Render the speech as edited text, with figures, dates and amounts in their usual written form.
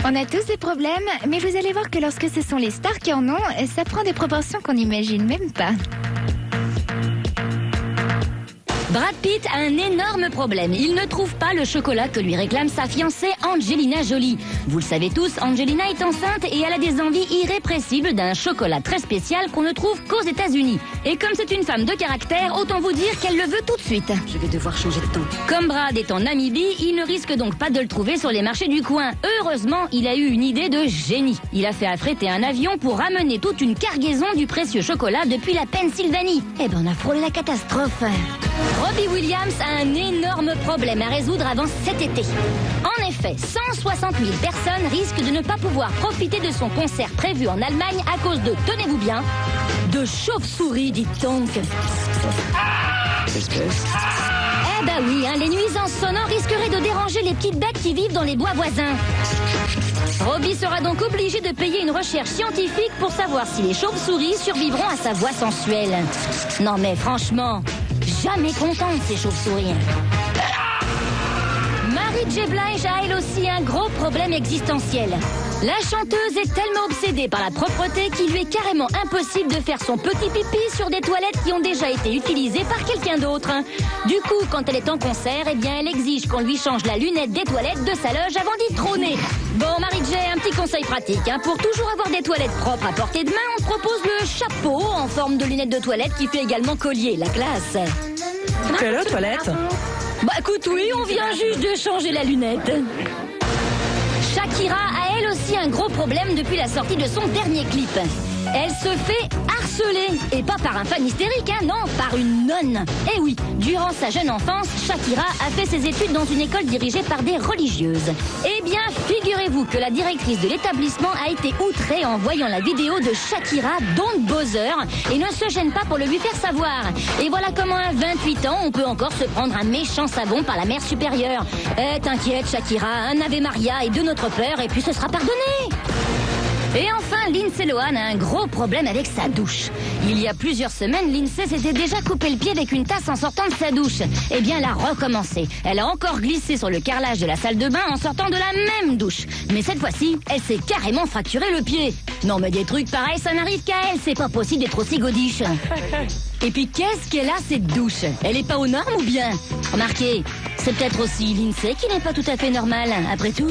On a tous des problèmes, mais vous allez voir que lorsque ce sont les stars qui en ont, ça prend des proportions qu'on n'imagine même pas. Brad Pitt a un énorme problème. Il ne trouve pas le chocolat que lui réclame sa fiancée Angelina Jolie. Vous le savez tous, Angelina est enceinte et elle a des envies irrépressibles d'un chocolat très spécial qu'on ne trouve qu'aux États-Unis. Et comme c'est une femme de caractère, autant vous dire qu'elle le veut tout de suite. Je vais devoir changer de ton. Comme Brad est en Namibie, il ne risque donc pas de le trouver sur les marchés du coin. Heureusement, il a eu une idée de génie. Il a fait affréter un avion pour ramener toute une cargaison du précieux chocolat depuis la Pennsylvanie. Eh ben, on a frôlé la catastrophe. Robbie Williams a un énorme problème à résoudre avant cet été. En effet, 160 000 personnes risquent de ne pas pouvoir profiter de son concert prévu en Allemagne à cause de, tenez-vous bien, de chauves-souris, dit donc. Eh ben oui, les nuisances sonores risqueraient de déranger les petites bêtes qui vivent dans les bois voisins. Robbie sera donc obligé de payer une recherche scientifique pour savoir si les chauves-souris survivront à sa voix sensuelle. Non mais franchement, jamais contente ces chauves-souris. Mary J. Blige a elle aussi un gros problème existentiel. La chanteuse est tellement obsédée par la propreté qu'il lui est carrément impossible de faire son petit pipi sur des toilettes qui ont déjà été utilisées par quelqu'un d'autre. Du coup, quand elle est en concert, eh bien, elle exige qu'on lui change la lunette des toilettes de sa loge avant d'y trôner. Bon, Mary J, un petit conseil pratique. Pour toujours avoir des toilettes propres à portée de main, on te propose le chapeau en forme de lunette de toilette qui fait également collier. La classe. T'es allé aux toilettes? Bah écoute, oui, on vient juste de changer la lunette. Shakira a elle aussi un gros problème depuis la sortie de son dernier clip. Elle se fait harceler, et pas par un fan hystérique, non, par une nonne. Eh oui, durant sa jeune enfance, Shakira a fait ses études dans une école dirigée par des religieuses. Eh bien, figurez-vous que la directrice de l'établissement a été outrée en voyant la vidéo de Shakira, Don't Bother, et ne se gêne pas pour le lui faire savoir. Et voilà comment à 28 ans, on peut encore se prendre un méchant savon par la mère supérieure. T'inquiète, Shakira, un Ave Maria et de notre peur, et puis ce sera pardonné. Et enfin, Lindsay Lohan a un gros problème avec sa douche. Il y a plusieurs semaines, Lindsay s'était déjà coupé le pied avec une tasse en sortant de sa douche. Eh bien, elle a recommencé. Elle a encore glissé sur le carrelage de la salle de bain en sortant de la même douche. Mais cette fois-ci, elle s'est carrément fracturé le pied. Non mais des trucs pareils, ça n'arrive qu'à elle. C'est pas possible d'être aussi godiche. Et puis qu'est-ce qu'elle a cette douche? Elle est pas aux normes ou bien? Remarquez, c'est peut-être aussi Lindsay qui n'est pas tout à fait normale, après tout.